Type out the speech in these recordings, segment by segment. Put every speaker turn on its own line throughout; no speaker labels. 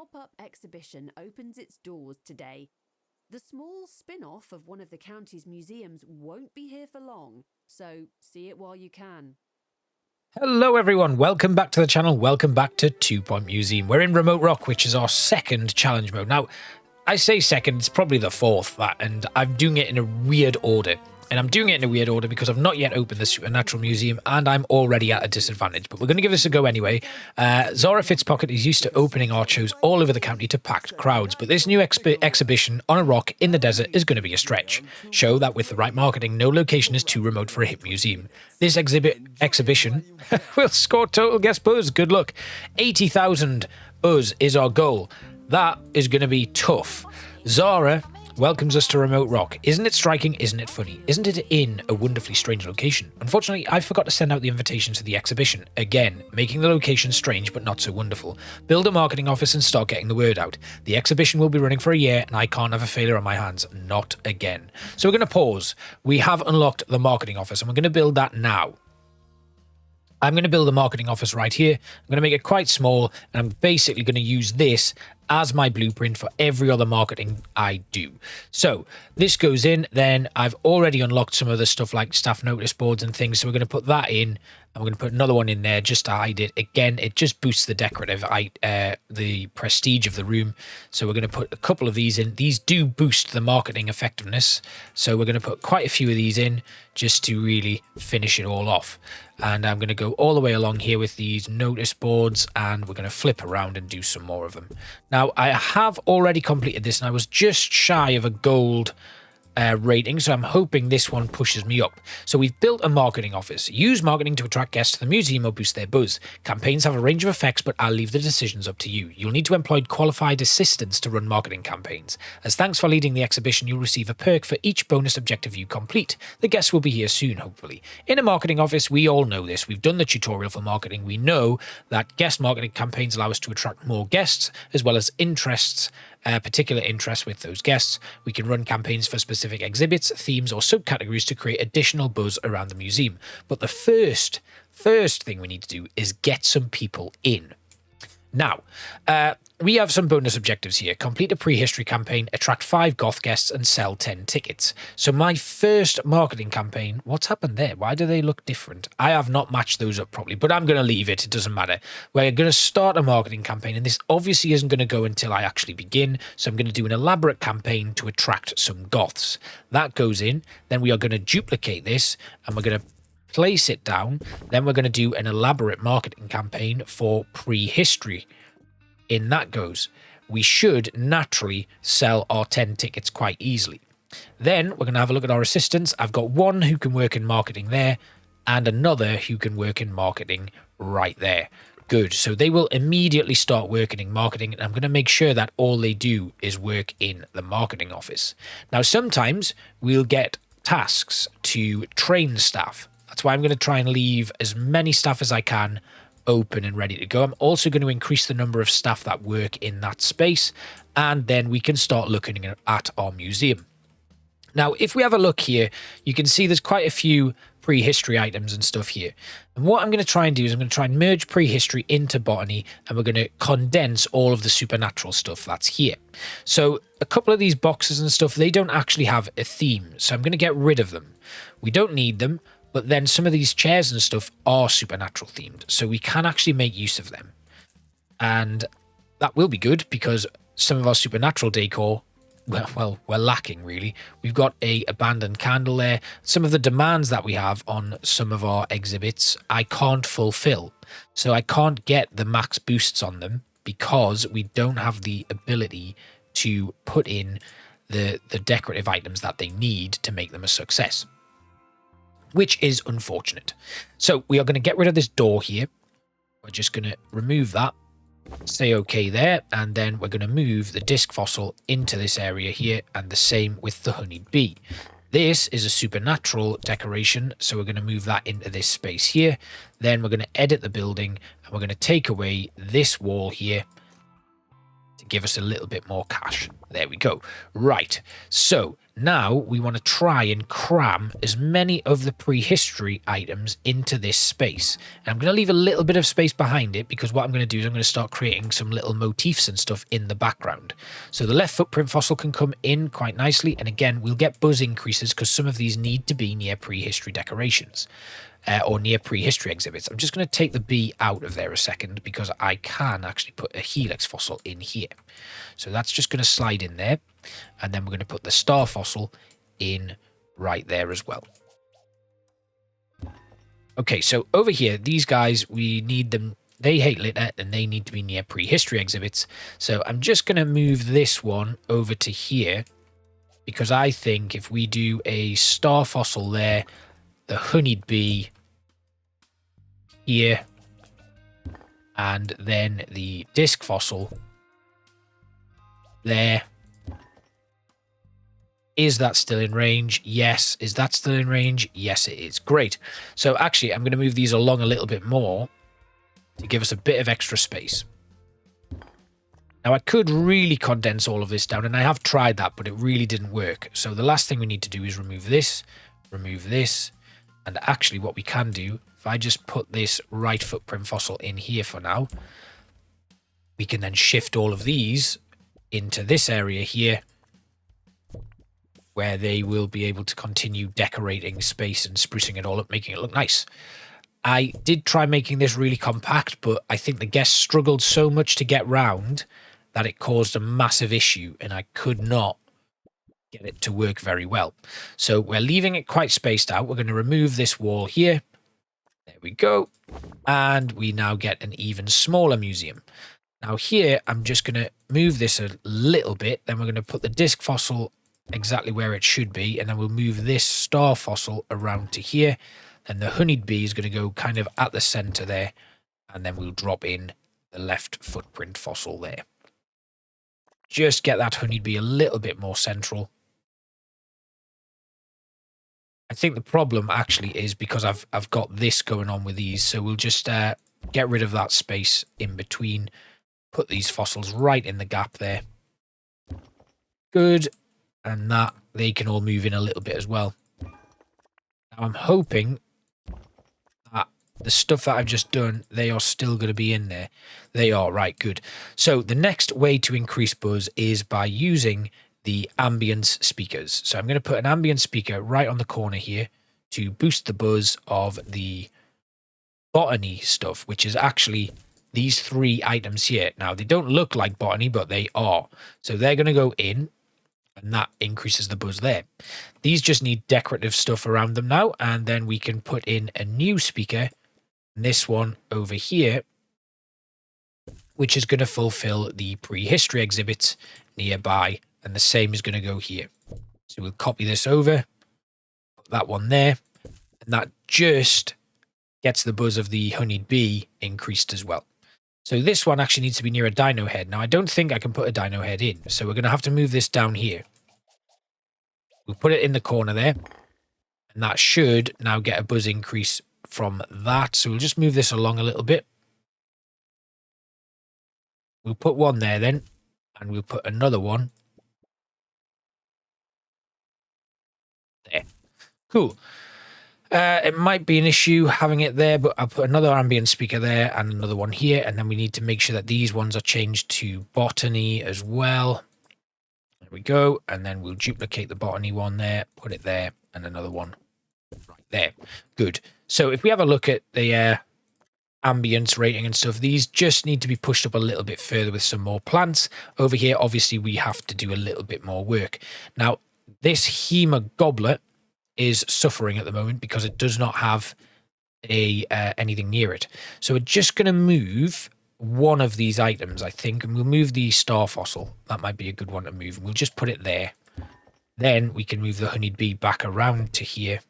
pop-up exhibition opens its doors today. The small spin-off of one of the county's museums won't be here for long, so see it while you can.
Hello everyone, welcome back to the channel, welcome back to 2 Point Museum. We're in Remote Rock, which is our second challenge mode. Now, I say second, it's probably the fourth, and I'm doing it in a weird order. And I'm doing it in a weird order because I've not yet opened the Supernatural Museum and I'm already at a disadvantage. But we're going to give this a go anyway. Zara Fitzpocket is used to opening art shows all over the county to packed crowds. But this new exhibition on a rock in the desert is going to be a stretch. Show that with the right marketing, no location is too remote for a hip museum. This exhibition will score total guest buzz. Good luck. 80,000 buzz is our goal. That is going to be tough. Zara welcomes us to Remote Rock. Isn't it striking? Isn't it funny? Isn't it in a wonderfully strange location? Unfortunately, I forgot to send out the invitation to the exhibition. Again, making the location strange but not so wonderful. Build a marketing office and start getting the word out. The exhibition will be running for a year and I can't have a failure on my hands. Not again. So we're going to pause. We have unlocked the marketing office and we're going to build that now. I'm going to build a marketing office right here. I'm going to make it quite small and I'm basically going to use this as my blueprint for every other marketing I do. So this goes in, then I've already unlocked some of the stuff like staff notice boards and things. So we're going to put that in and we're going to put another one in there just to hide it. Again, it just boosts the decorative, the prestige of the room. So we're going to put a couple of these in. These do boost the marketing effectiveness. So we're going to put quite a few of these in just to really finish it all off. And I'm going to go all the way along here with these notice boards and we're going to flip around and do some more of them. Now, I have already completed this and I was just shy of a gold rating, so I'm hoping this one pushes me up. So we've built a marketing office. Use marketing to attract guests to the museum or boost their buzz. Campaigns have a range of effects, but I'll leave the decisions up to you. You'll need to employ qualified assistants to run marketing campaigns. As thanks for leading the exhibition, you'll receive a perk for each bonus objective you complete. The guests will be here soon, hopefully. In a marketing office, we all know this. We've done the tutorial for marketing. We know that guest marketing campaigns allow us to attract more guests, as well as particular interests with those guests. We can run campaigns for specific exhibits, themes, or subcategories to create additional buzz around the museum. But the first thing we need to do is get some people in. Now, we have some bonus objectives here. Complete a prehistory campaign, attract 5 goth guests, and sell 10 tickets. So my first marketing campaign, what's happened there? Why do they look different? I have not matched those up properly, but I'm going to leave it. It doesn't matter. We're going to start a marketing campaign, and this obviously isn't going to go until I actually begin. So I'm going to do an elaborate campaign to attract some goths. That goes in. Then we are going to duplicate this, and we're going to place it down. Then we're going to do an elaborate marketing campaign for prehistory. In that goes. We should naturally sell our 10 tickets quite easily. Then we're going to have a look at our assistants. I've got one who can work in marketing there and another who can work in marketing right there. Good. So they will immediately start working in marketing, and I'm going to make sure that all they do is work in the marketing office. Now, sometimes we'll get tasks to train staff. That's why I'm going to try and leave as many staff as I can open and ready to go. I'm also going to increase the number of staff that work in that space, and then we can start looking at our museum. Now, if we have a look here, you can see there's quite a few prehistory items and stuff here. And what I'm going to try and do is I'm going to try and merge prehistory into botany, and we're going to condense all of the supernatural stuff that's here. So a couple of these boxes and stuff, they don't actually have a theme, so I'm going to get rid of them. We don't need them. But then some of these chairs and stuff are supernatural themed, so we can actually make use of them. And that will be good because some of our supernatural decor, well, we're lacking really. We've got a abandoned candle there. Some of the demands that we have on some of our exhibits, I can't fulfill. So I can't get the max boosts on them because we don't have the ability to put in the decorative items that they need to make them a success, which is unfortunate. So we are going to get rid of this door here. We're just going to remove that, say okay there, and then we're going to move the disc fossil into this area here, and the same with the honeyed bee. This is a supernatural decoration, so we're going to move that into this space here. Then we're going to edit the building, and we're going to take away this wall here to give us a little bit more cash. There we go. Right, so now we want to try and cram as many of the prehistory items into this space. And I'm going to leave a little bit of space behind it because what I'm going to do is I'm going to start creating some little motifs and stuff in the background. So the left footprint fossil can come in quite nicely. And again, we'll get buzz increases because some of these need to be near prehistory decorations. Or near prehistory exhibits. I'm just going to take the B out of there a second because I can actually put a helix fossil in here. So that's just going to slide in there. And then we're going to put the star fossil in right there as well. Okay, so over here, these guys, we need them. They hate litter and they need to be near prehistory exhibits. So I'm just going to move this one over to here because I think if we do a star fossil there, the honeyed bee here, and then the disc fossil there. Is that still in range? Yes. Is that still in range? Yes, it is. Great. So actually, I'm going to move these along a little bit more to give us a bit of extra space. Now, I could really condense all of this down, and I have tried that, but it really didn't work. So the last thing we need to do is remove this, and actually what we can do, if I just put this right footprint fossil in here for now, we can then shift all of these into this area here, where they will be able to continue decorating space and sprucing it all up, making it look nice. I did try making this really compact, but I think the guests struggled so much to get round that it caused a massive issue, and I could not get it to work very well. So we're leaving it quite spaced out. We're going to remove this wall here. There we go. And we now get an even smaller museum. Now here, I'm just going to move this a little bit. Then we're going to put the disc fossil exactly where it should be. And then we'll move this star fossil around to here. And the honeyed bee is going to go kind of at the center there. And then we'll drop in the left footprint fossil there. Just get that honeyed bee a little bit more central. I think the problem actually is because I've got this going on with these. So we'll just get rid of that space in between. Put these fossils right in the gap there. Good. And that they can all move in a little bit as well. Now I'm hoping that the stuff that I've just done, they are still going to be in there. They are, right, good. So the next way to increase buzz is by using the ambience speakers. So I'm going to put an ambient speaker right on the corner here to boost the buzz of the botany stuff, which is actually these three items here. Now, they don't look like botany, but they are. So they're going to go in, and that increases the buzz there. These just need decorative stuff around them now, and then we can put in a new speaker, this one over here, which is going to fulfill the prehistory exhibits nearby. And the same is going to go here. So we'll copy this over, put that one there, and that just gets the buzz of the honeyed bee increased as well. So this one actually needs to be near a dino head. Now, I don't think I can put a dino head in, so we're going to have to move this down here. We'll put it in the corner there, and that should now get a buzz increase from that. So we'll just move this along a little bit. We'll put one there then, and we'll put another one there. Cool. It might be an issue having it there, but I'll put another ambient speaker there and another one here. And then we need to make sure that these ones are changed to botany as well. There we go. And then we'll duplicate the botany one there, put it there, and another one right there. Good. So if we have a look at the ambience rating and stuff, these just need to be pushed up a little bit further with some more plants. Over here, obviously, we have to do a little bit more work. Now, this Hema goblet is suffering at the moment because it does not have a anything near it. So we're just going to move one of these items, I think, and we'll move the star fossil. That might be a good one to move. We'll just put it there. Then we can move the honeyed bee back around to here.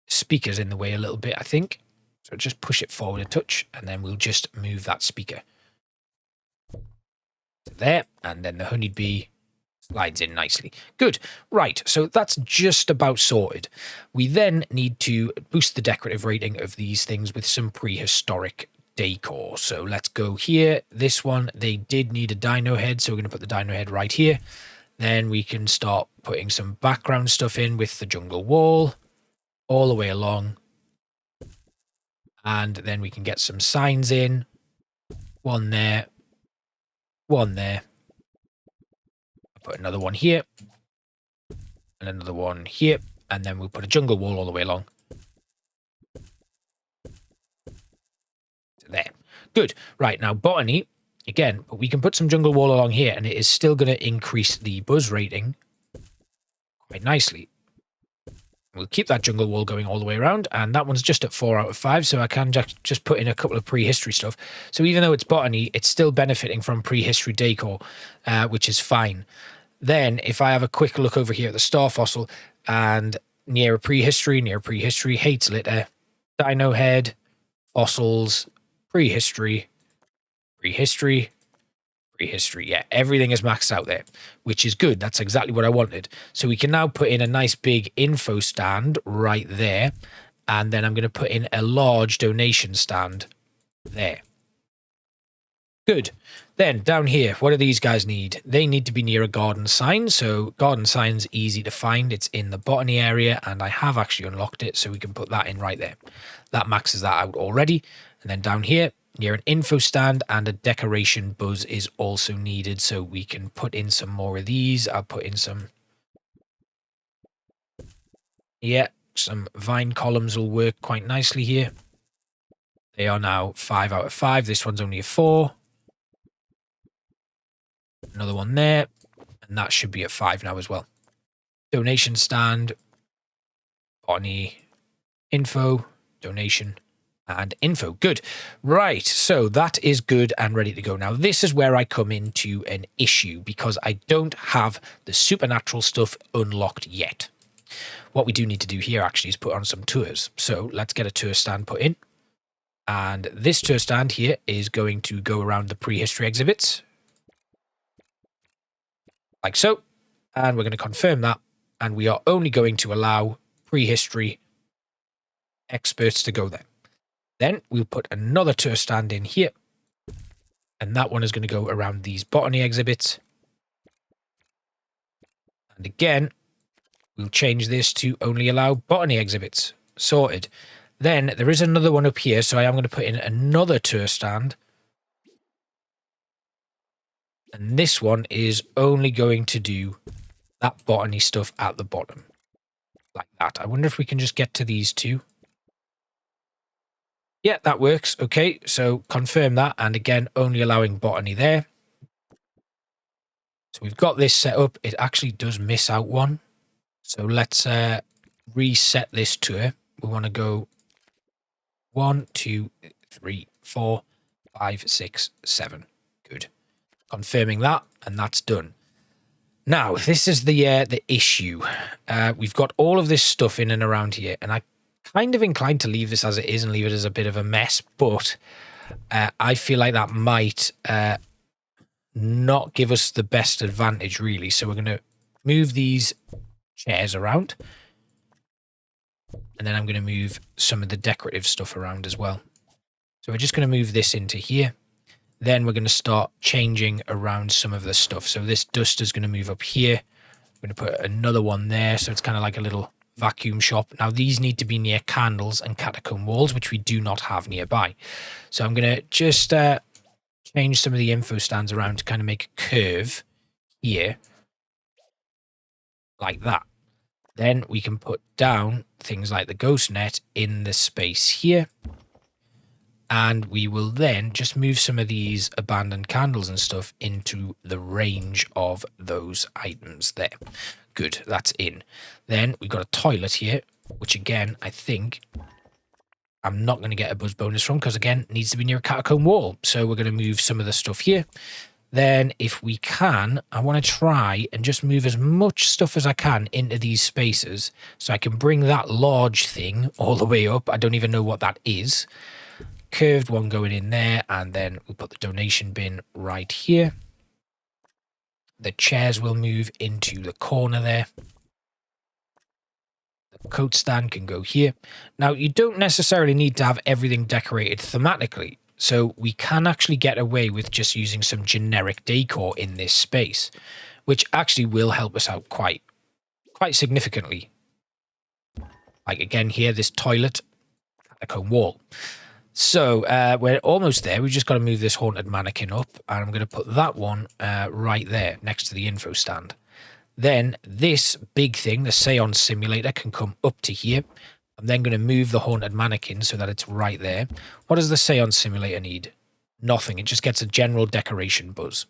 Speaker's in the way a little bit, I think. So just push it forward a touch, and then we'll just move that speaker there, and then the honeyed bee slides in nicely. Good. Right, so that's just about sorted. We then need to boost the decorative rating of these things with some prehistoric decor. So let's go here. This one, they did need a dino head, so we're going to put the dino head right here. Then we can start putting some background stuff in with the jungle wall all the way along. And then we can get some signs in. One there. One there. Put another one here. And another one here. And then we'll put a jungle wall all the way along. There. Good. Right, now botany, again, but we can put some jungle wall along here and it is still going to increase the buzz rating quite nicely. We'll keep that jungle wall going all the way around, and that one's just at 4 out of 5, so I can just put in a couple of prehistory stuff. So even though it's botany, it's still benefiting from prehistory decor, which is fine. Then, if I have a quick look over here at the star fossil, and near prehistory, hates litter, dino head, fossils, prehistory, yeah, everything is maxed out there, which is good. That's exactly what I wanted. So we can now put in a nice big info stand right there, and then I'm going to put in a large donation stand there. Good. Then down here, what do these guys need? They need to be near a garden sign. So garden sign's easy to find. It's in the botany area, and I have actually unlocked it, so we can put that in right there. That maxes that out already. And then down here, near an info stand and a decoration buzz is also needed, so we can put in some more of these. I'll put in some... Yeah, some vine columns will work quite nicely here. They are now 5 out of 5. This one's only a 4. Another one there. And that should be at 5 now as well. Donation stand. Botany. Info. Donation. And info. Good. Right. So that is good and ready to go. Now, this is where I come into an issue because I don't have the supernatural stuff unlocked yet. What we do need to do here actually is put on some tours. So let's get a tour stand put in. And this tour stand here is going to go around the prehistory exhibits. Like so. And we're going to confirm that. And we are only going to allow prehistory experts to go there. Then we'll put another tour stand in here. And that one is going to go around these botany exhibits. And again, we'll change this to only allow botany exhibits. Sorted. Then there is another one up here, so I am going to put in another tour stand. And this one is only going to do that botany stuff at the bottom. Like that. I wonder if we can just get to these two. Yeah, that works. Okay, so confirm that. And again, only allowing botany there. So we've got this set up. It actually does miss out one. So let's reset this tour. We want to go 1, 2, 3, 4, 5, 6, 7. Good. Confirming that, and that's done. Now, this is the issue. We've got all of this stuff in and around here, and I kind of inclined to leave this as it is and leave it as a bit of a mess, but I feel like that might not give us the best advantage, really. So we're going to move these chairs around, and then I'm going to move some of the decorative stuff around as well. So we're just going to move this into here. Then we're going to start changing around some of the stuff. So this duster is going to move up here. I'm going to put another one there, so it's kind of like a little vacuum shop. Now these need to be near candles and catacomb walls, which we do not have nearby. So I'm going to just change some of the info stands around to kind of make a curve here, like that. Then we can put down things like the ghost net in the space here. And we will then just move some of these abandoned candles and stuff into the range of those items there. Good, that's in. Then we've got a toilet here, which again, I think I'm not going to get a buzz bonus from because, again, it needs to be near a catacomb wall. So we're going to move some of the stuff here. Then, if we can, I want to try and just move as much stuff as I can into these spaces so I can bring that large thing all the way up. I don't even know what that is. Curved one going in there, and then we'll put the donation bin right here. The chairs will move into the corner there. The coat stand can go here. Now, you don't necessarily need to have everything decorated thematically. So we can actually get away with just using some generic decor in this space. which actually will help us out quite significantly. Like again here, this toilet, catacomb wall. So we're almost there. We've just got to move this haunted mannequin up, and I'm going to put that one right there next to the info stand. Then this big thing, the seance simulator, can come up to here. I'm then going to move the haunted mannequin so that it's right there. What does the seance simulator need? Nothing. It just gets a general decoration buzz.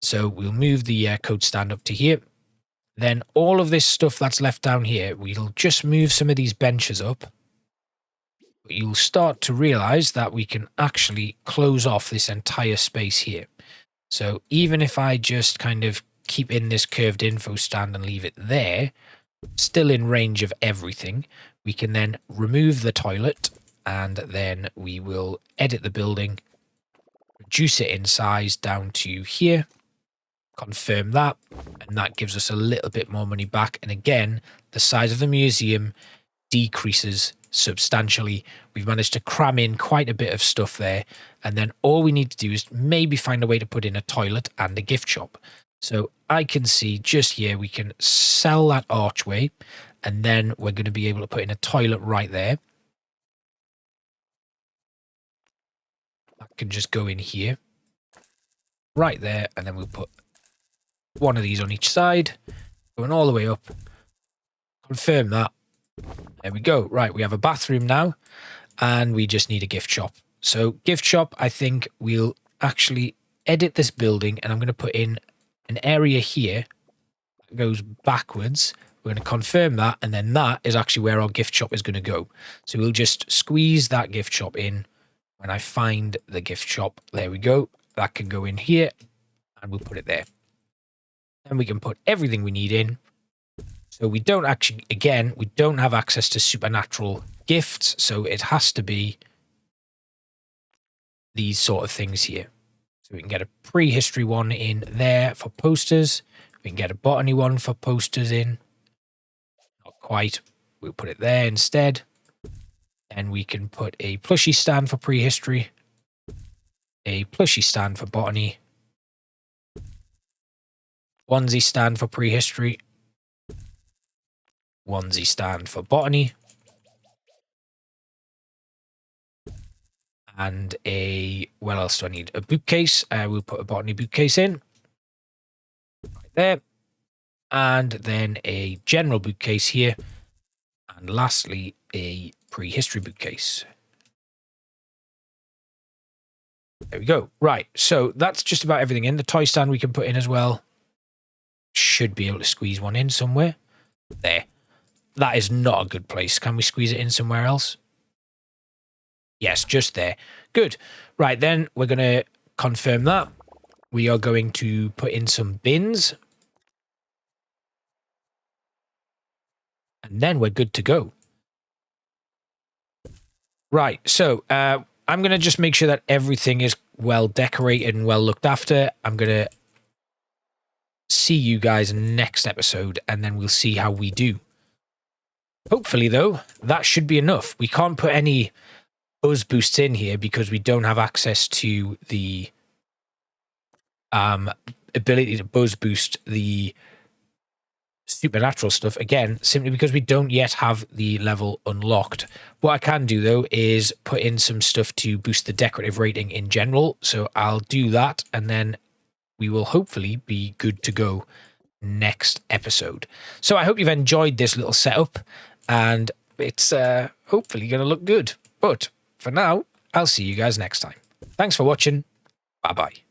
So we'll move the code stand up to here. Then all of this stuff that's left down here, we'll just move some of these benches up. But you'll start to realize that we can actually close off this entire space here. So even if I just kind of keep in this curved info stand and leave it there, still in range of everything, we can then remove the toilet, and then we will edit the building, reduce it in size down to here, confirm that, and that gives us a little bit more money back. And again, the size of the museum decreases substantially. We've managed to cram in quite a bit of stuff there, and then all we need to do is maybe find a way to put in a toilet and a gift shop. So I can see just here we can sell that archway, and then we're going to be able to put in a toilet right there. That can just go in here, right there, and then we'll put one of these on each side, going all the way up. Confirm that. There we go. Right, we have a bathroom now, and we just need a gift shop. So gift shop, I think we'll actually edit this building, and I'm going to put in an area here that goes backwards. We're going to confirm that, and then that is actually where our gift shop is going to go. So we'll just squeeze that gift shop in. When I find the gift shop, there we go. That can go in here, and we'll put it there. Then we can put everything we need in. So we don't actually, again, we don't have access to supernatural gifts, so it has to be these sort of things here. So we can get a prehistory one in there for posters. We can get a botany one for posters in. Not quite. We'll put it there instead. And we can put a plushie stand for prehistory, a plushie stand for botany, onesie stand for prehistory, onesie stand for botany, and a, what else do I need? A bookcase. We'll put a botany bookcase in right there, and then a general bookcase here, and lastly a prehistory bookcase. There we go. Right, so that's just about everything in. The toy stand we can put in as well. Should be able to squeeze one in somewhere. There. That is not a good place. Can we squeeze it in somewhere else? Yes, just there. Good. Right, then we're going to confirm that. We are going to put in some bins. And then we're good to go. Right, so I'm going to just make sure that everything is well decorated and well looked after. I'm going to see you guys next episode, and then we'll see how we do. Hopefully, though, that should be enough. We can't put any buzz boosts in here because we don't have access to the ability to buzz boost the supernatural stuff, again, simply because we don't yet have the level unlocked. What I can do, though, is put in some stuff to boost the decorative rating in general. So I'll do that, and then we will hopefully be good to go next episode. So I hope you've enjoyed this little setup, and it's hopefully going to look good. But for now, I'll see you guys next time. Thanks for watching. Bye-bye.